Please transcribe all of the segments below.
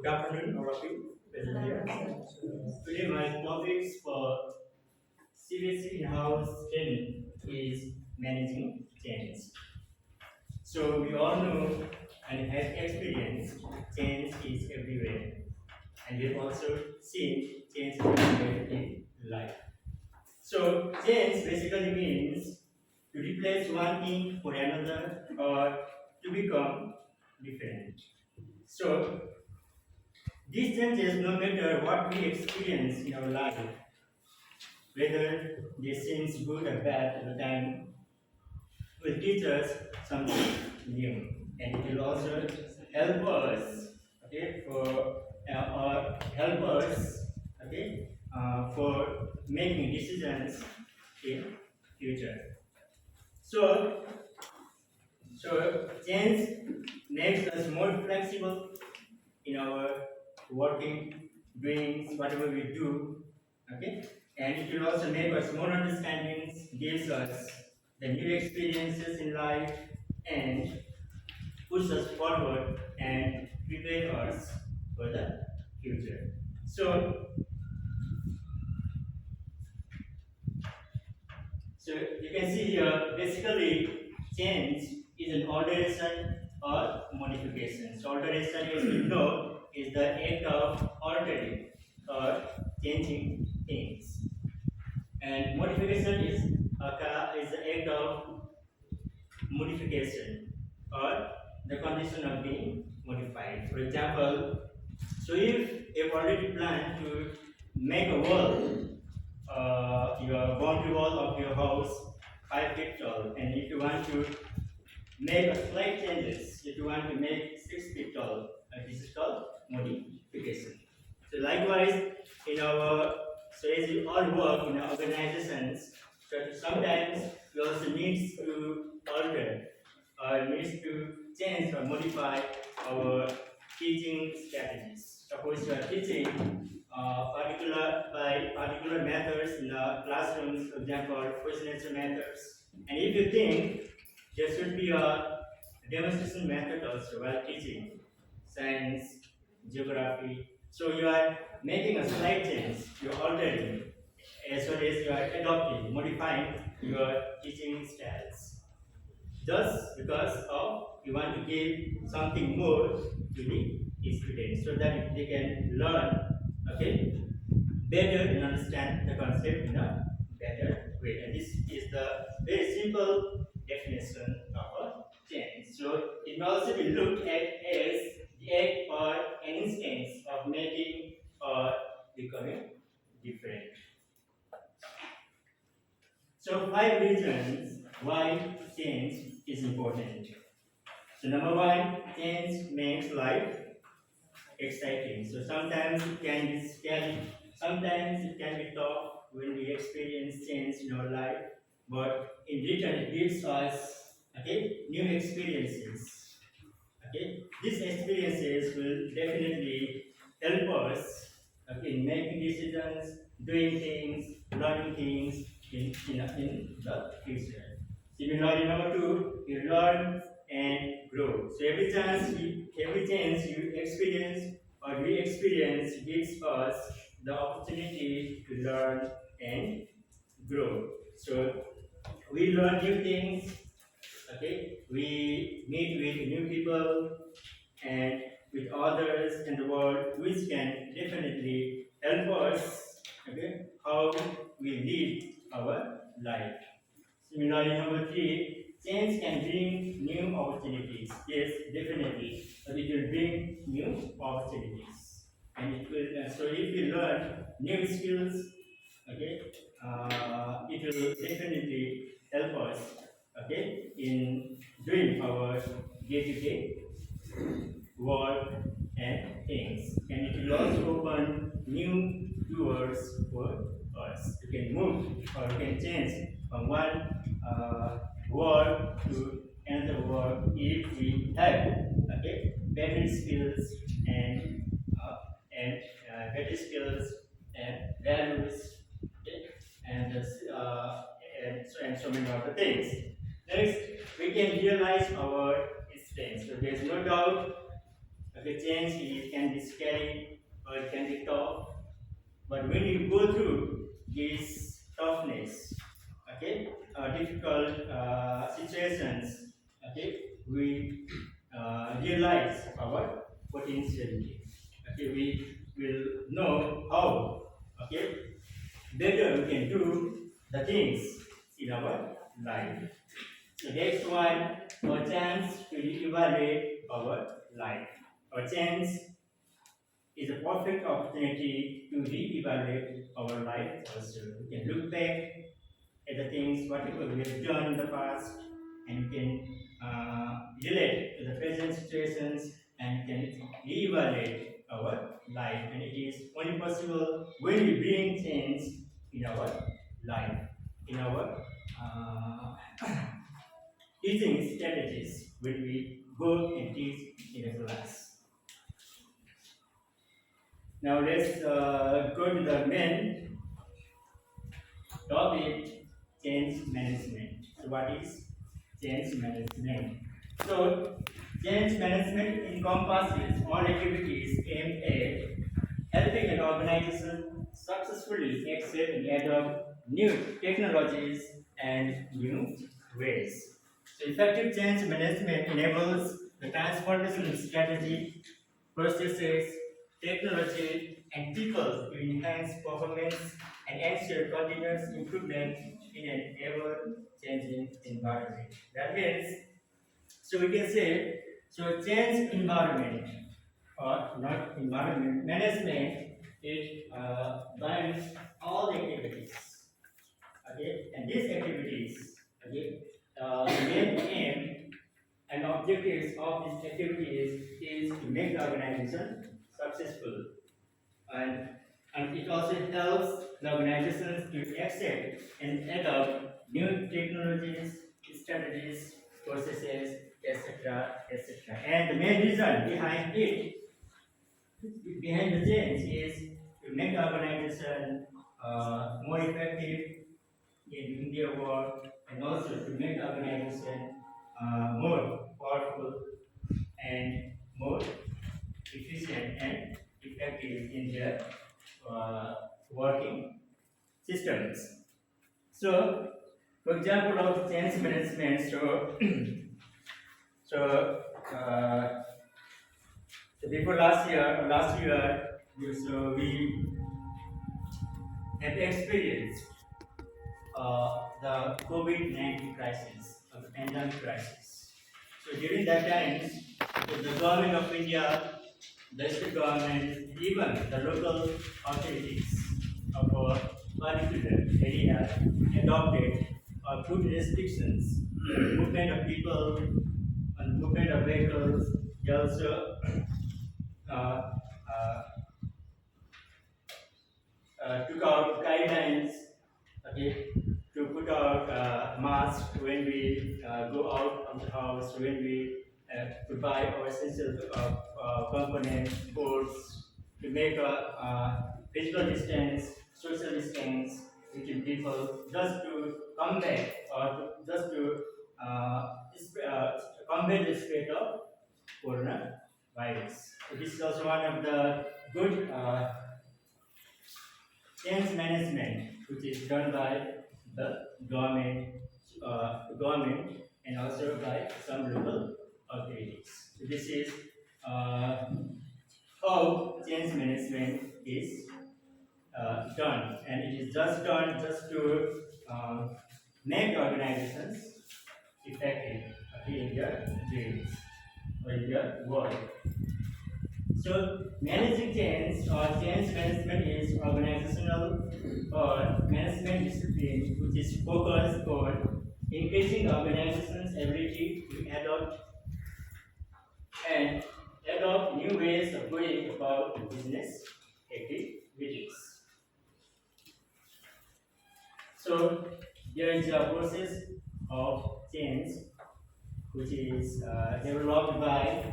Good afternoon, all of you present here. Today my topics for CBSE in-house training is managing change. So we all know and have experienced change is everywhere, and we've also seen change everywhere in life. So change basically means to replace one thing for another or to become different. So these changes, no matter what we experience in our life, whether they seem good or bad at the time, will teach us something new, and it will also help us, okay, or help us, okay, for making decisions in future. So, so change makes us more flexible in our working, doing whatever we do, okay? And it will also make us more understandings, gives us the new experiences in life, and push us forward and prepare us for the future. So you can see here, basically, change is an alteration or modification. So alteration, as we know, is the act of altering or changing things, and modification is the act of modification or the condition of being modified. For example, so if you've already planned to make a wall, your boundary wall of your house 5 feet tall, and if you want to make a slight changes, if you want to make 6 feet tall, this is called modification. So likewise, in our so as we all work in our organizations, so sometimes we also need to alter or needs to change or modify our teaching strategies. Suppose you are teaching particular methods in the classrooms, for example, question answer methods, and if you think there should be a demonstration method also while teaching science, geography. So you are making a slight change, you are altering, as well as you are adopting, modifying your teaching styles. Just because of you want to give something more to the students so that they can learn, okay, better and understand the concept in a better way. And this is the very simple definition of a change. So it may also be looked at as the act or an instance of making or becoming different. So 5 reasons why change is important. So number 1, change makes life exciting. So sometimes it can be scary, sometimes it can be tough when we experience change in our life, but in return it gives us, okay, new experiences. Okay, these experiences will definitely help us, okay, in making decisions, doing things, learning things in the future. Similarly, number 2, you learn and grow. So every chance you experience or we experience gives us the opportunity to learn and grow. So we learn new things, okay, we meet with new people and with others in the world, which can definitely help us, okay, how we live our life. Similarly, number 3, change can bring new opportunities. Yes, definitely, but it will bring new opportunities, and it will. So if we learn new skills, okay, it will definitely help us, okay, in doing our day-to-day work and things, and it will also open new doors for us. You can move or you can change from one work to another work if we have, okay, better skills and better skills and values, okay, and so many other things. Next, we can realize our strengths. So there's no doubt, Okay, change can be scary or it can be tough. But when you go through this toughness, okay, difficult situations, okay, we realize our potentiality. Okay, we will know how, okay, better we can do the things in our life. So next one, our chance to evaluate our life. Our chance is a perfect opportunity to re-evaluate our life also. We can look back at the things, whatever we have done in the past, and we can relate to the present situations and can re-evaluate our life. And it is only possible when we bring change in our life, in our teaching strategies when we go and teach in a class. Now let's go to the main topic, change management. So what is change management? So change management encompasses all activities aimed at helping an organization successfully accept and adopt new technologies and new ways. So effective change management enables the transformation strategy, processes, technology, and people to enhance performance and ensure continuous improvement in an ever-changing environment. That means, so we can say, so change environment or not environment management, it binds all the activities. Okay, and these activities, okay, the main aim and objectives of these activities is to make the organization successful, and, and it also helps the organizations to accept and adopt new technologies, strategies, processes, etc., etc. And the main reason behind it, behind the change, is to make the organization more effective in doing their work, and also to make the organization more powerful and more efficient and effective in their working systems. So, for example, of change management, so, uh, so before last year, so we have experienced the COVID-19 crisis, the pandemic crisis. So during that time, the government of India, the state government, even the local authorities of a particular area adopted good restrictions, movement of people and movement of vehicles. They also uh, uh, took out guidelines, okay, to put out masks when we go out of the house, when we to buy our essential components, goods, to make a physical distance, social distance between people, just to combat or just to combat the spread of coronavirus. So this is also one of the good change management, which is done by the government and also by some local authorities. So this is uh, how change management is done, and it is just done just to make organizations effective in their dreams or in their work. So managing change or change management is organizational or management discipline which is focused on increasing the organization's ability to and adopt new ways of going about business activities. So there is a process of change which is developed by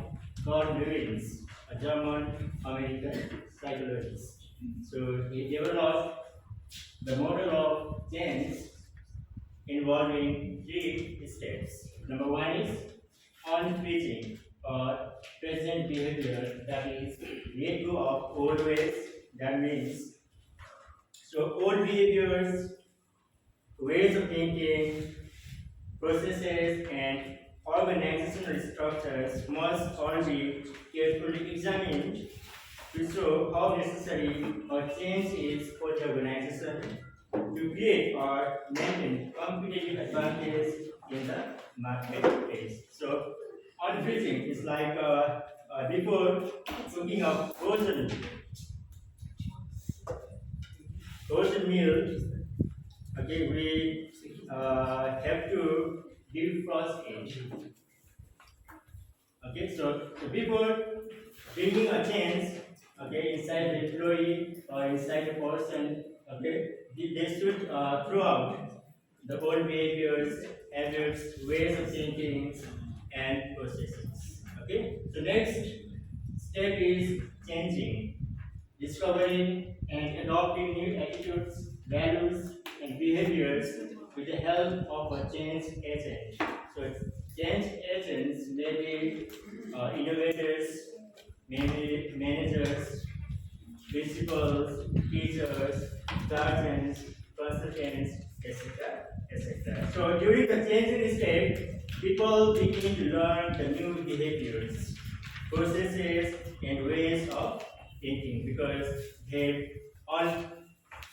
Carl Lewis, a German American psychologist. So he developed the model of change involving three steps. Number one is unfreezing. or present behavior, that is let go of old ways. That means so old behaviors, ways of thinking, processes, and organizational structures must all be carefully examined to show how necessary a change is for the organization to create or maintain competitive advantage in the marketplace. So, unfreezing is like before cooking of frozen meal. Okay, we have to defrost it. Okay, so before bringing a change, okay, inside the employee or inside the person, okay, they should throw out the old behaviors, habits, ways of thinking, and processes. Okay, so next step is changing, discovering and adopting new attitudes, values, and behaviors with the help of a change agent. So change agents may be innovators, managers, principals, teachers, guardians, consultants, etc. etc. So during the changing stage, people begin to learn the new behaviors, processes, and ways of thinking because they all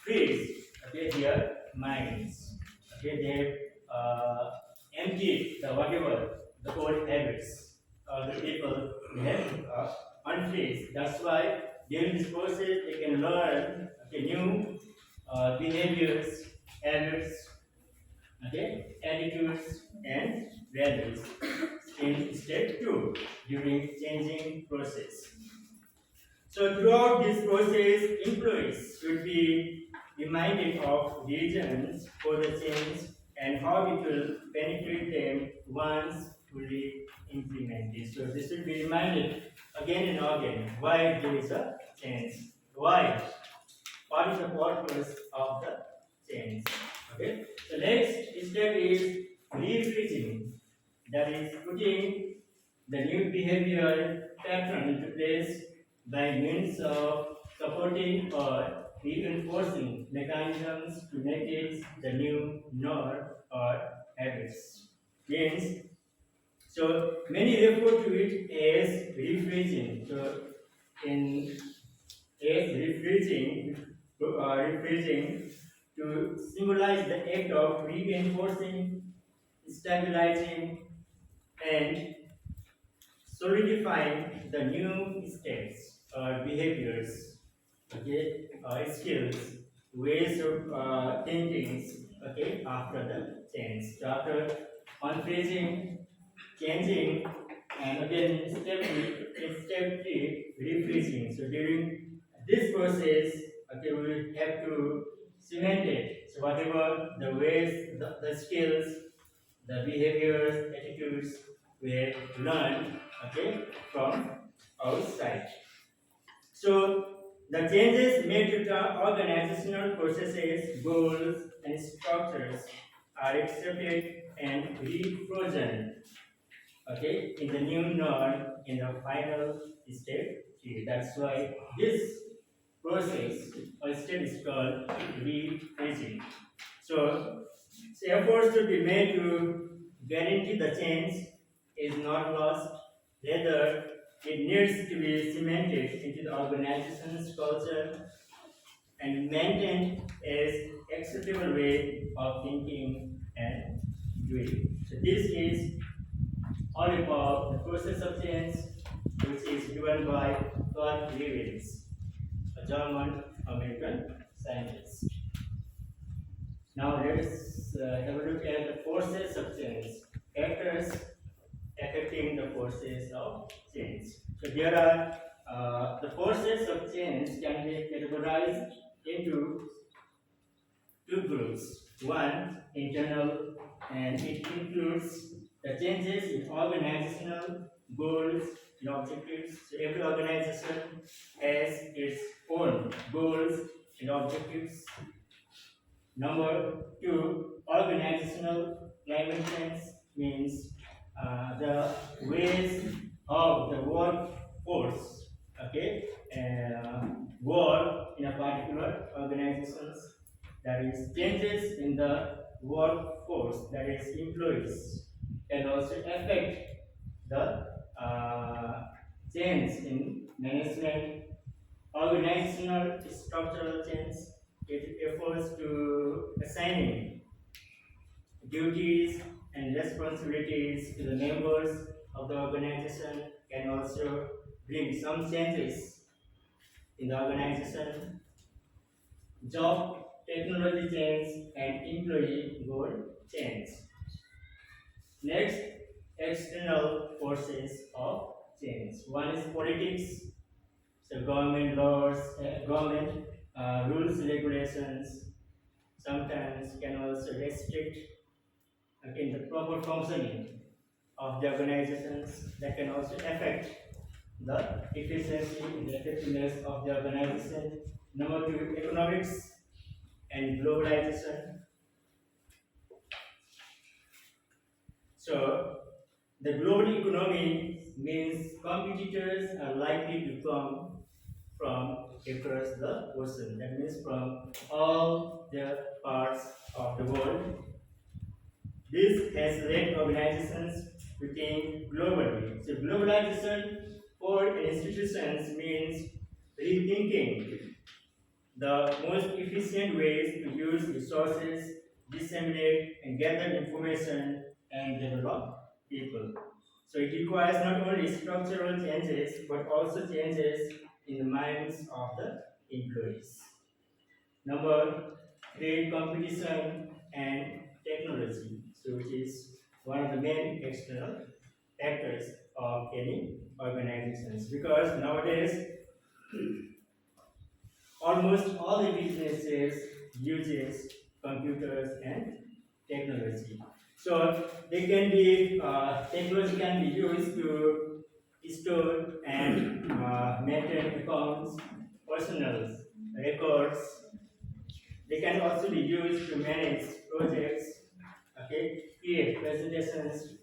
freeze their minds. Okay, they empty the whatever the old habits the people they have unfreeze. That's why during this process they can learn new behaviors, habits, attitudes, and values in step two during changing process. So throughout this process, employees should be reminded of reasons for the change and how it will benefit them once fully implemented. So this should be reminded again and again why there is a change. Why? What is the purpose of the change? Okay. The next step is rephrasing. That is putting the new behavioral pattern into place by means of supporting or reinforcing mechanisms to make it the new norm or habits. Means, so many refer to it as rephrasing. So in as rephrasing to symbolize the act of reinforcing, stabilizing, and solidifying the new states or behaviors, skills, ways of thinking, after the change. So after unfreezing, changing, and again step three, refreezing. So during this process, we will have to cement it. So whatever the ways, the skills, the behaviors, attitudes were learned, from outside. So the changes made to the organizational processes, goals, and structures are accepted and refrozen, in the new norm in the final step three. That's why this process or step is called rephrasing. So efforts to be made to guarantee the change is not lost. Rather, it needs to be cemented into the organization's culture and maintained as acceptable way of thinking and doing. So this is all about the process of change, which is given by Carl Lewis, a German American scientist. Now let's have a look at the forces of change, factors affecting the forces of change. So there are the forces of change can be categorized into two groups. One, internal, and it includes the changes in organizational goals and objectives. So every organization has its own goals and objectives. Number two, organizational climate change means the ways how the workforce, okay, work in a particular organizations. That is changes in the workforce, that is employees, can also affect the change in management, organizational structural change. It refers to assigning duties and responsibilities to the members of the organization, can also bring some changes in the organization. Job, technology change, and employee goal change. Next, external forces of change. One is politics, so government laws, government rules, regulations sometimes can also restrict again the proper functioning of the organizations, that can also affect the efficiency and the effectiveness of the organization. Number two, economics and globalization. So, the global economy means competitors are likely to come from across the ocean. That means from all the parts of the world. This has led organizations to think globally. So globalization for institutions means rethinking the most efficient ways to use resources, disseminate and gather information, and develop people. So it requires not only structural changes but also changes in the minds of the employees. Number three, competition and technology, so which is one of the main external factors of any organizations, because nowadays almost all the businesses uses computers and technology. So they can be technology can be used to store and maintain accounts, personal records. They can also be used to manage projects, okay, create presentations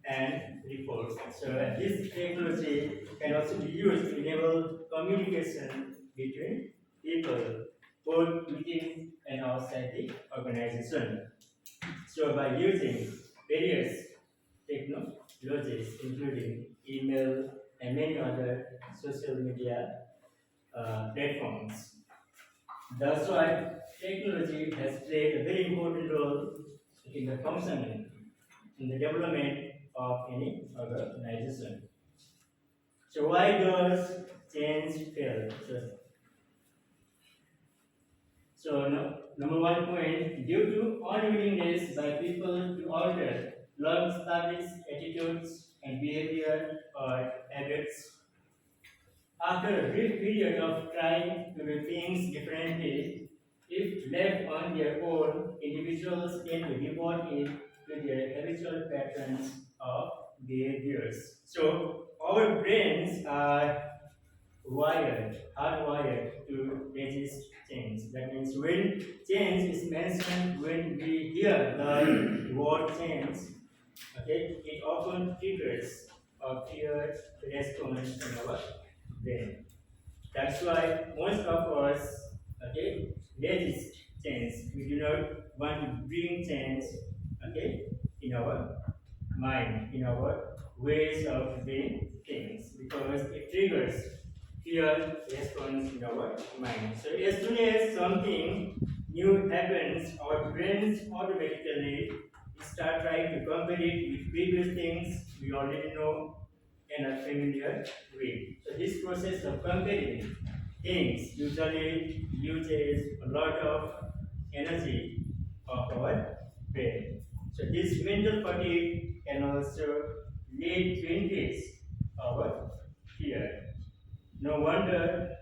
and reports. So this technology can also be used to enable communication between people, both within and outside the organization. So by using various technologies, including email and many other social media platforms, that's why technology has played a very important role in the functioning, in the development of any organization. So why does change fail? Number one point, due to unwillingness by people to alter long-established attitudes and behavior or habits. After a brief period of trying to do things differently, if left on their own, individuals tend to revert it to their habitual patterns of behaviors. So our brains are hardwired to resist change. That means when change is mentioned, when we hear the word change, okay, it often triggers a fear response in our brain. That's why most of us, okay, resist change. We do not want to bring change, okay, in our mind, in our ways of doing things, because it triggers fear response in our mind. So as soon as something new happens, our brains automatically start trying to compare it with previous things we already know and are familiar with. So this process of comparing things usually uses a lot of energy of our brain. So this mental fatigue can also lead to increase our fear. No wonder,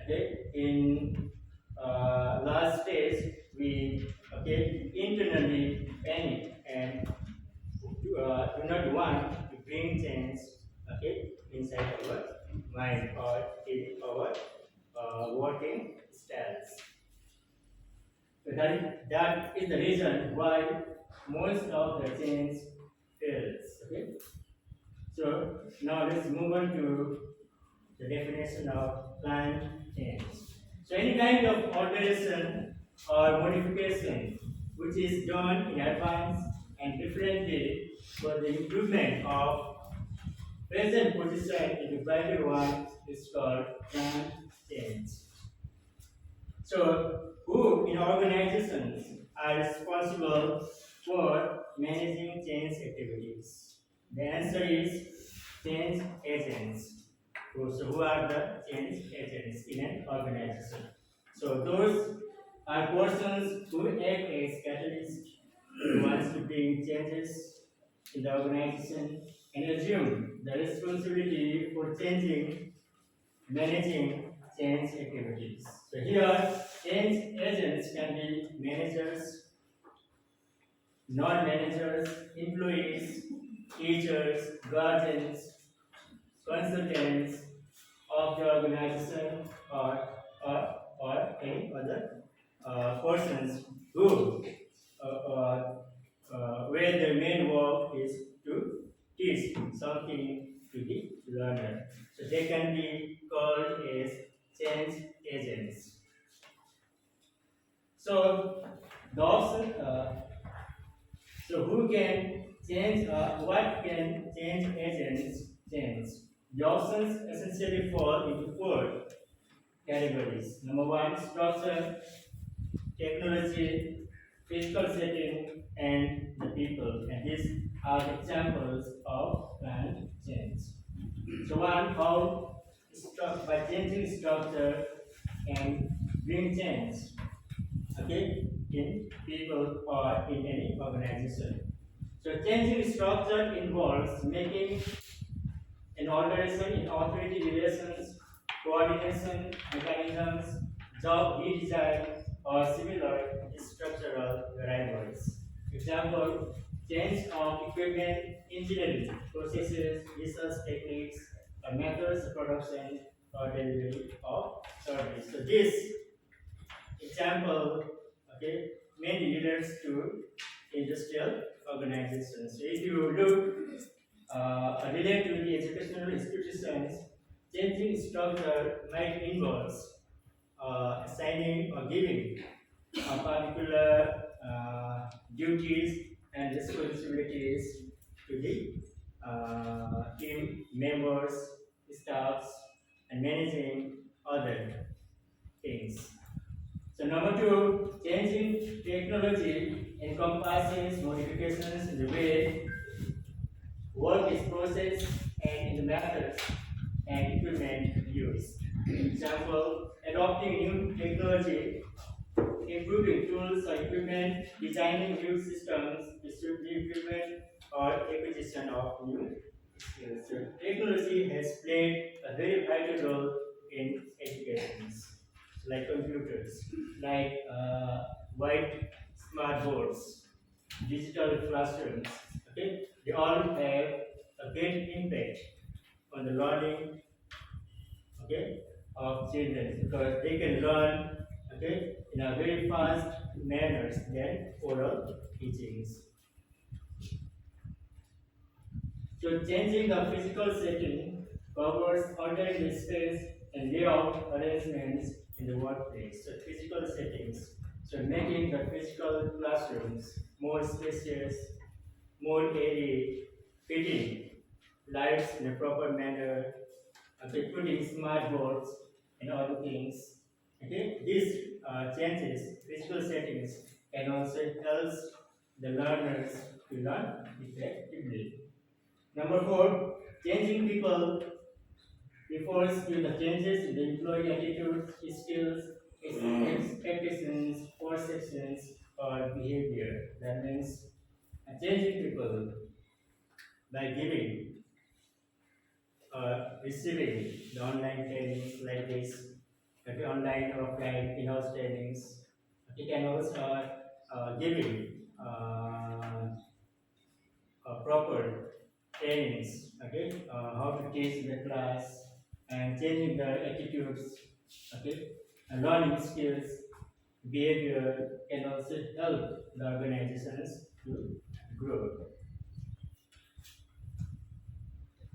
okay, in last stage we, okay, internally panic and do not want to bring change, okay, inside our mind or in our working styles. So that is the reason why most of the change fails. Okay. So Now let's move on to the definition of planned change. So any kind of alteration or modification which is done in advance and differently for the improvement of present position in the better one is called planned change. So who in organizations are responsible for managing change activities? The answer is change agents. So who are the change agents in an organization? So those are persons who act as catalysts who wants to bring changes in the organization and assume the responsibility for changing, managing change activities. So here, change agents can be managers, non-managers, employees, teachers, guardians, consultants of the organization or any other persons who where their main work is to teach something to the learner. So they can be called as change agents. So the option, so who can change, what can change agents change? The options essentially fall into four categories. Number one, structure, technology, physical setting, and the people. And these are examples of planned change. So one, how by changing structure and bring change, okay, in people or in any organization. So changing structure involves making an alteration in authority relations, coordination mechanisms, job redesign, or similar structural variables. Example, change of equipment, engineering, processes, research techniques, or methods of production or delivery of service. So this example, okay, mainly relates to industrial organizations. So if you look relate to the educational institutions, changing structure might involve assigning or giving particular duties and responsibilities to the team members, staffs, and managing other things. So number two, changing technology encompasses modifications in the way work is processed and in the methods and equipment used. Example, adopting new technology, improving tools or equipment, designing new systems, distributing equipment, or acquisition of new skills. So technology has played a very vital role in education, like computers, like white smart boards, digital classrooms. Okay, they all have a great impact on the learning, okay, of children because they can learn, okay, in a very fast manner than oral teachings. So changing the physical setting covers altering the space and layout arrangements in the workplace. So physical settings. So making the physical classrooms more spacious, more airy, fitting, lights in a proper manner, okay, putting smart boards and other things. Okay, these changes, physical settings, can also help the learners to learn effectively. Number four, changing people refers to the changes in the employee attitudes, skills, expectations, perceptions, or behavior. That means changing people by giving receiving the online trainings like this, okay, online or offline in-house trainings. You can also giving proper trainings, okay, how to teach the class and changing the attitudes, okay, and learning skills, behavior can also help the organizations to grow.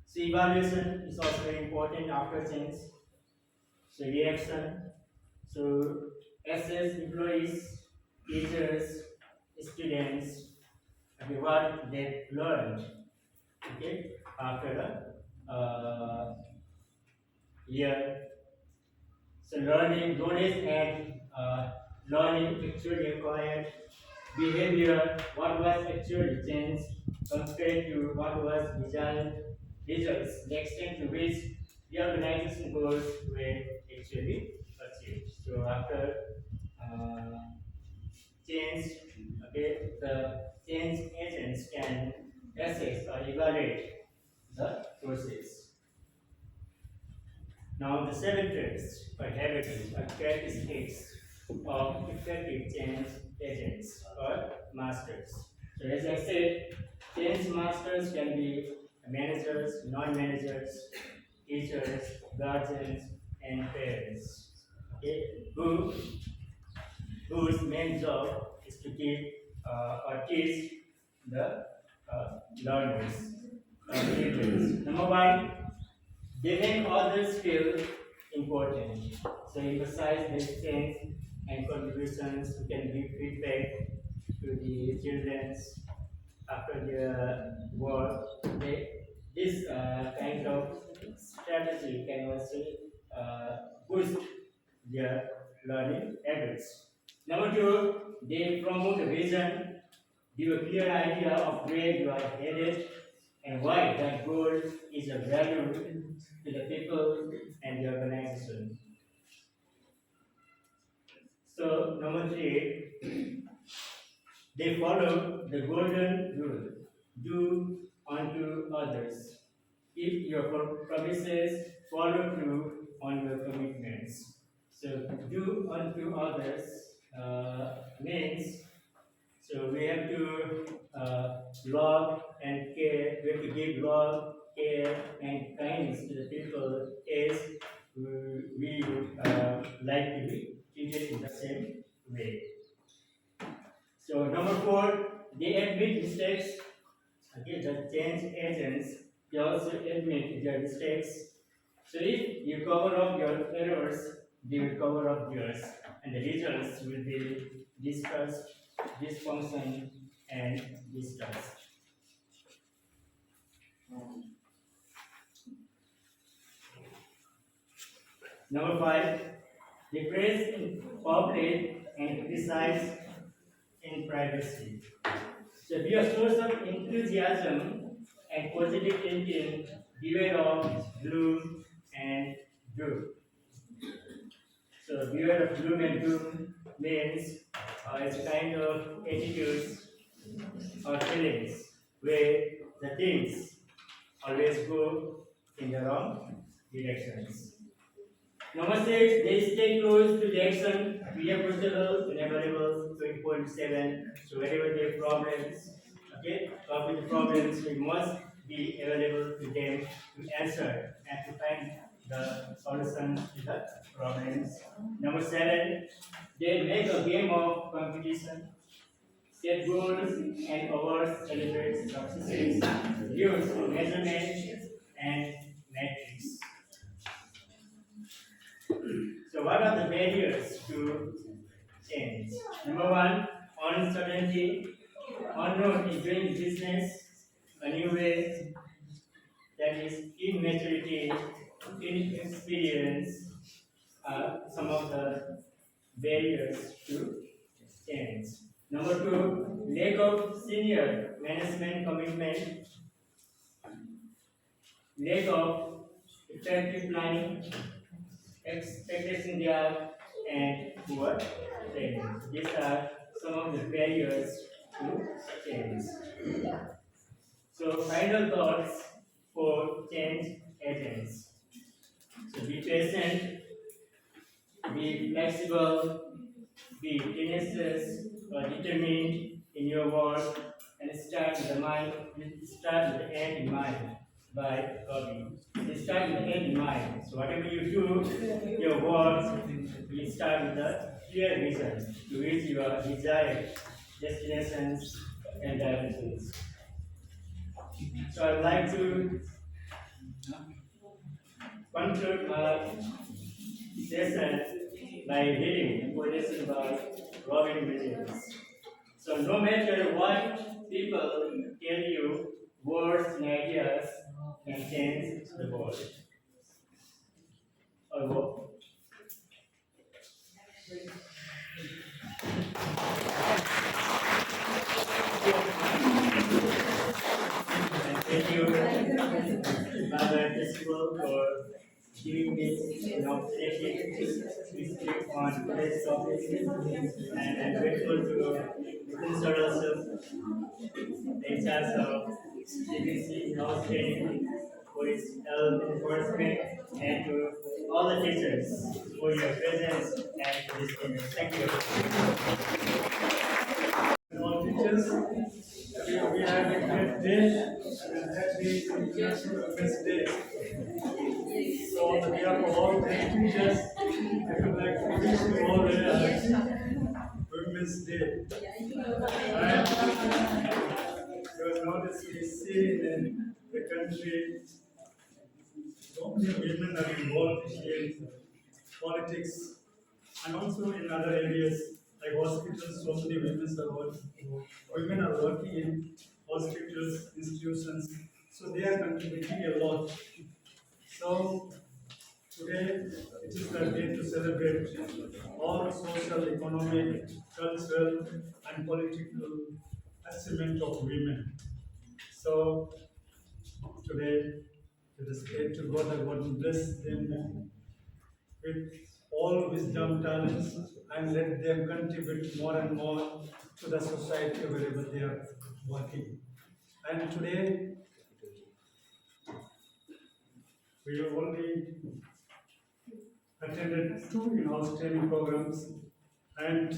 So So evaluation is also very important after change. So reaction. So assess employees, teachers, students, okay, what they learned, okay, after the year. So learning, knowledge and learning actually acquired, behavior, what was actually changed compared to what was desired, results, the extent to which the organization goals were actually achieved. So after uh, change, okay, the change agents can assess or evaluate the process. Now the seven traits or habits or characteristics of effective change agents or masters. So as I said, change masters can be managers, non-managers, teachers, guardians, and parents. Okay, whose main job is to keep or teach the learners or pupils. Number one, giving others feel important. So emphasize their strengths and contributions. We can give feedback to the children after their work. This kind of strategy can also boost their learning habits. Number two, they promote a vision, give a clear idea of where you are headed and why that goal is a value to the people and the organization. So, number three, they follow the golden rule do unto others. Keep your promises, follow through on your commitments. So, do unto others means so we have to love and care. We have to give love, care, and kindness to the people as we would like to be treated in the same way. So number four, they admit mistakes. Okay, the change agents they also admit their mistakes. So if you cover up your errors, they will cover up yours, and the results will be discussed, dysfunction, and distrust. Number five, they praise in public and criticize in privacy. So be a source of enthusiasm and positive thinking, beware of gloom and doom. So beware of gloom and doom means it's a kind of attitudes or feelings where the things always go in the wrong directions. Number six, they stay close to the action, be approachable and available 24/7. So wherever there are problems, okay, with the problems, we must be available to them to answer and to find the solutions to the problems. Number seven, they make a game of competition, set goals and awards, celebrate successes, use measurement and metrics. So, what are the barriers to change? Number one, uncertainty, unknown in doing business, a new way, that is immaturity, inexperience, some of the barriers to change. Number two, lack of senior management commitment, lack of effective planning, expectation gap, and poor training. These are some of the barriers to change. So, final thoughts for change agents. So, be patient, be flexible, be tenacious or determined in your work, and start with the end in mind by copying. Start with the end in mind. So whatever you do, your work, you start with a clear vision to reach your desired destinations and directions. So I'd like to conclude our session by reading a quotation by Robin Williams. So no matter what people tell you, words and ideas can change the world. Or what? And thank you, Mother Festival, for giving me an opportunity to speak on today's topic. And I'm grateful to Mr. also, in charge of CBC House Training, for its help enforcement, and to all the teachers for your presence and for this dinner. Thank you. All teachers, we have a great day and happy International Women's Day. So on behalf of all the teachers, I would like to wish you all a Women's Day. And because nowadays we see in the country, so many women are involved in politics and also in other areas like hospitals. So many women are working in hospitals, institutions, so they are contributing a lot. So today it is the day to celebrate all social, economic, cultural, and political achievement of women. So today let us pray to God that God will bless them with all wisdom, talents, and let them contribute more and more to the society wherever they are working. And today, we have already attended two in-house training programs. And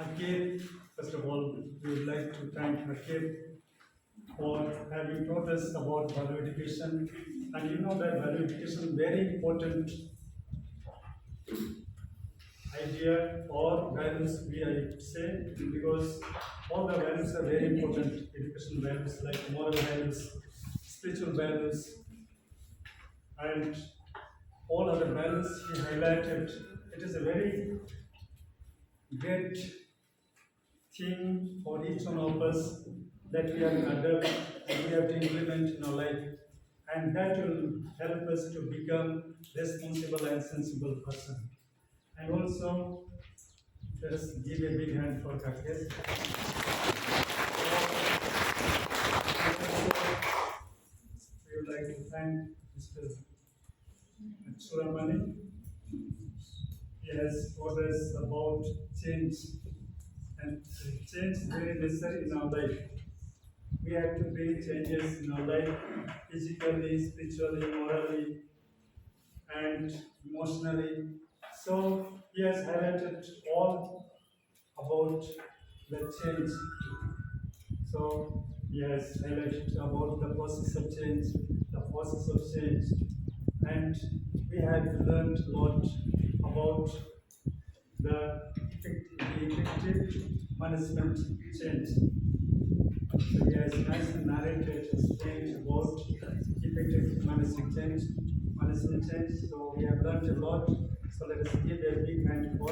Akib, first of all, we would like to thank Akib for having taught us about value education. And you know that value education is very important idea or values, we I say, because all the values are very important. Educational values like moral values, spiritual values, and all other values he highlighted. It is a very great thing for each one of us that we have to adopt and we have to implement in our life, and that will help us to become responsible and sensible person. And also, let us give a big hand for Kakes. We would like to thank Mr. Suramani. He has taught us about change, and change is very necessary in our life. We have to bring changes in our life, physically, spiritually, morally, and emotionally. So he has highlighted all about the change. So he has highlighted about the process of change, and we have learned a lot about the effective management change. So he has nicely narrated, explained about effective management change. So we have learned a lot. So let us give a big hand for